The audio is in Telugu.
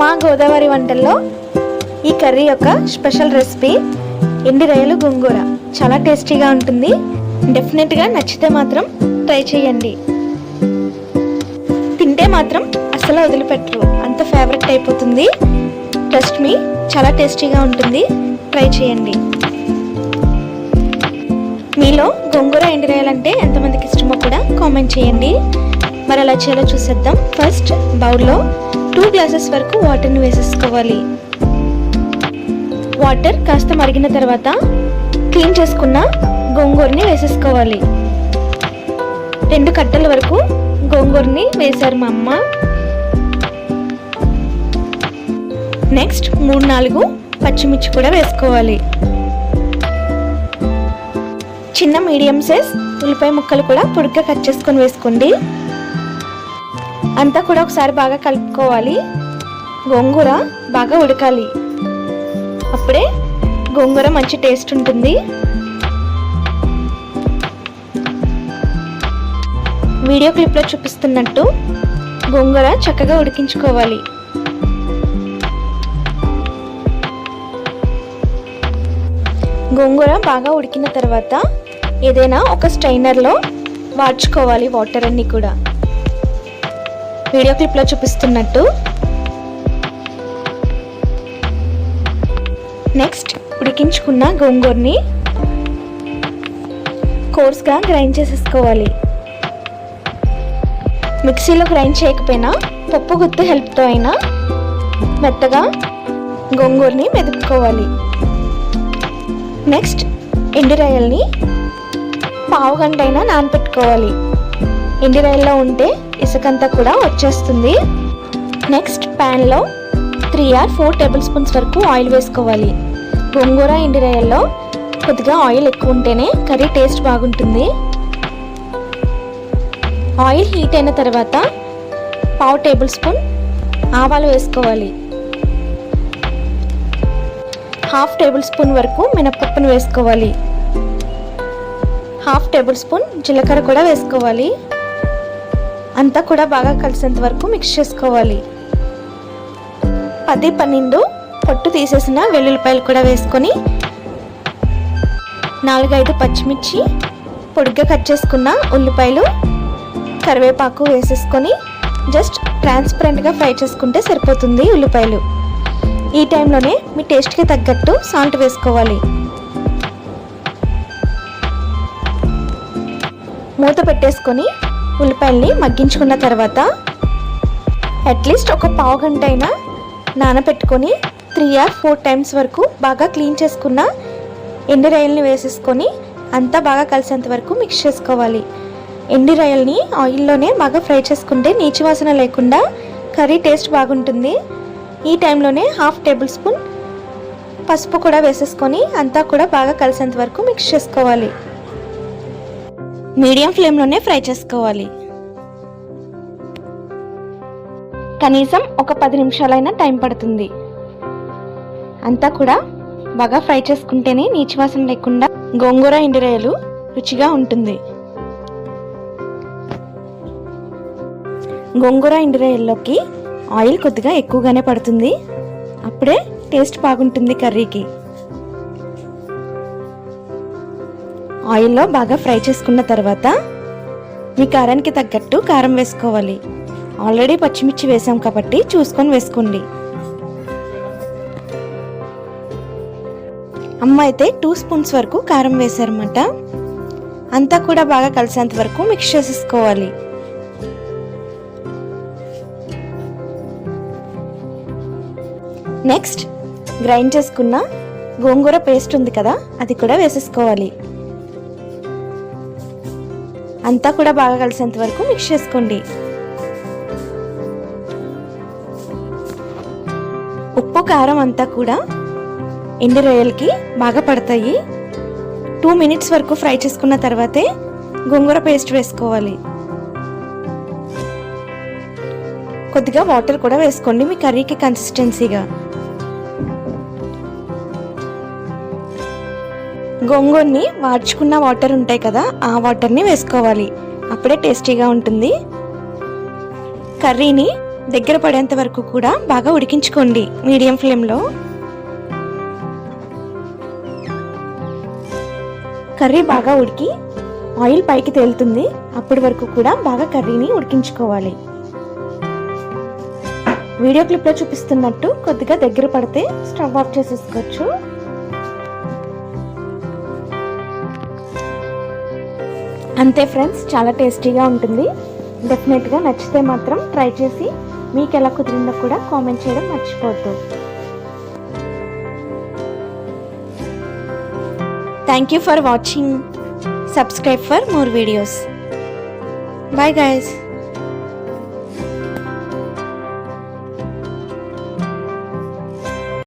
మా గోదావరి వంటల్లో ఈ కర్రీ యొక్క స్పెషల్ రెసిపీ ఎండి రొయ్యలు గోంగూర. చాలా టేస్టీగా ఉంటుంది. డెఫినెట్గా నచ్చితే మాత్రం ట్రై చేయండి. తింటే మాత్రం అసలు వదిలిపెట్టరు, అంత ఫేవరెట్ అయిపోతుంది. ట్రస్ట్ మీ, చాలా టేస్టీగా ఉంటుంది. ట్రై చేయండి. మీలో గోంగూర ఎండి రొయ్యలు అంటే ఎంతమందికి ఇష్టమో కూడా కామెంట్ చేయండి. మరి అలా చేయాలో చూసేద్దాం. ఫస్ట్ బౌల్లో 2 గ్లాసెస్ వరకు వాటర్ని వేసేసుకోవాలి. వాటర్ కాస్త మరిగిన తర్వాత క్లీన్ చేసుకున్న గోంగూరని వేసేసుకోవాలి. 2 కట్టల వరకు గోంగూరని వేశారు మా అమ్మ. నెక్స్ట్ 3-4 పచ్చిమిర్చి కూడా వేసుకోవాలి. చిన్న మీడియం సైజ్ ఉల్లిపాయ ముక్కలు కూడా పొడిగా కట్ చేసుకొని వేసుకోండి. అంతా కూడా ఒకసారి బాగా కలుపుకోవాలి. గోంగూర బాగా ఉడకాలి, అప్పుడే గోంగూర మంచి టేస్ట్ ఉంటుంది. వీడియో క్లిప్లో చూపిస్తున్నట్టు గోంగూర చక్కగా ఉడికించుకోవాలి. గోంగూర బాగా ఉడికిన తర్వాత ఏదైనా ఒక స్ట్రైనర్లో వాడ్చుకోవాలి వాటర్ అన్నీ కూడా, వీడియో క్లిప్లో చూపిస్తున్నట్టు. నెక్స్ట్ ఉడికించుకున్న గోంగూరని కోర్స్గా గ్రైండ్ చేసేసుకోవాలి. మిక్సీలో గ్రైండ్ చేయకపోయినా పప్పు గుత్తి హెల్ప్తో అయినా మెత్తగా గోంగూరని మెదుపుకోవాలి. నెక్స్ట్ ఎండి రొయ్యల్ని పావు గంట అయినా నానబెట్టుకోవాలి. ఎండి రొయ్యల్లో ఉంటే ఇసుకంతా కూడా వచ్చేస్తుంది. నెక్స్ట్ ప్యాన్లో 3 or 4 టేబుల్ స్పూన్స్ వరకు ఆయిల్ వేసుకోవాలి. గోంగూర ఎండి రొయ్యల్లో కొద్దిగా ఆయిల్ ఎక్కువ ఉంటేనే కర్రీ టేస్ట్ బాగుంటుంది. ఆయిల్ హీట్ అయిన తర్వాత పావు టేబుల్ స్పూన్ ఆవాలు వేసుకోవాలి. 1/2 టేబుల్ స్పూన్ వరకు మినపప్పును వేసుకోవాలి. 1/2 టేబుల్ స్పూన్ జీలకర్ర కూడా వేసుకోవాలి. అంతా కూడా బాగా కలిసేంత వరకు మిక్స్ చేసుకోవాలి. 10-12 పొట్టు తీసేసిన వెల్లుల్లిపాయలు కూడా వేసుకొని 4-5 పచ్చిమిర్చి, పొడిగా కట్ చేసుకున్న ఉల్లిపాయలు, కరివేపాకు వేసేసుకొని జస్ట్ ట్రాన్స్పరెంట్గా ఫ్రై చేసుకుంటే సరిపోతుంది ఉల్లిపాయలు. ఈ టైంలోనే మీ టేస్ట్కి తగ్గట్టు సాల్ట్ వేసుకోవాలి. మూత పెట్టేసుకొని ఉల్లిపాయల్ని మగ్గించుకున్న తర్వాత అట్లీస్ట్ ఒక పావు గంట అయినా నానబెట్టుకొని 3 or 4 టైమ్స్ వరకు బాగా క్లీన్ చేసుకున్న ఎండి రొయ్యల్ని వేసేసుకొని అంతా బాగా కలిసేంత వరకు మిక్స్ చేసుకోవాలి. ఎండి రొయ్యల్ని ఆయిల్లోనే బాగా ఫ్రై చేసుకుంటే నీచు వాసన లేకుండా కర్రీ టేస్ట్ బాగుంటుంది. ఈ టైంలోనే 1/2 టేబుల్ స్పూన్ పసుపు కూడా వేసేసుకొని అంతా కూడా బాగా కలిసేంత వరకు మిక్స్ చేసుకోవాలి. మీడియం ఫ్లేమ్లోనే ఫ్రై చేసుకోవాలి. కనీసం ఒక 10 నిమిషాలైనా టైం పడుతుంది. అంతా కూడా బాగా ఫ్రై చేసుకుంటేనే నీచు వాసన లేకుండా గోంగూర ఎండి రొయ్యలు రుచిగా ఉంటుంది. గోంగూర ఎండి రొయ్యల్లోకి ఆయిల్ కొద్దిగా ఎక్కువగానే పడుతుంది, అప్పుడే టేస్ట్ బాగుంటుంది కర్రీకి. ఆయిల్లో బాగా ఫ్రై చేసుకున్న తర్వాత మీ కారానికి తగ్గట్టు కారం వేసుకోవాలి. ఆల్రెడీ పచ్చిమిర్చి వేసాం కాబట్టి చూసుకొని వేసుకోండి. అమ్మ అయితే 2 స్పూన్స్ వరకు కారం వేశారన్నమాట. అంతా కూడా బాగా కలిసేంత వరకు మిక్స్ చేసేసుకోవాలి. నెక్స్ట్ గ్రైండ్ చేసుకున్న గోంగూర పేస్ట్ ఉంది కదా, అది కూడా వేసేసుకోవాలి. అంతా కూడా బాగా కలిసేంత వరకు మిక్స్ చేసుకోండి. ఉప్పు కారం అంతా కూడా ఎండి రొయ్యలకి బాగా పడతాయి. 2 మినిట్స్ వరకు ఫ్రై చేసుకున్న తర్వాతే గోంగూర పేస్ట్ వేసుకోవాలి. కొద్దిగా వాటర్ కూడా వేసుకోండి మీ కర్రీకి కన్సిస్టెన్సీగా. గోంగూరని వాడ్చుకున్న వాటర్ ఉంటాయి కదా, ఆ వాటర్ని వేసుకోవాలి, అప్పుడే టేస్టీగా ఉంటుంది. కర్రీని దగ్గర పడేంత వరకు కూడా బాగా ఉడికించుకోండి మీడియం ఫ్లేమ్లో. కర్రీ బాగా ఉడికి ఆయిల్ పైకి తేలుతుంది, అప్పటి వరకు కూడా బాగా కర్రీని ఉడికించుకోవాలి. వీడియో క్లిప్లో చూపిస్తున్నట్టు కొద్దిగా దగ్గర పడితే స్టవ్ ఆఫ్ చేసేసుకోవచ్చు. అంతే ఫ్రెండ్స్, చాలా టేస్టీగా ఉంటుంది. డెఫినెట్గా నచ్చితే మాత్రం ట్రై చేసి మీకు ఎలా కుదిరిందో కూడా కామెంట్ చేయడం మర్చిపోవద్దు. Thank you for watching. Subscribe for more videos. Bye guys.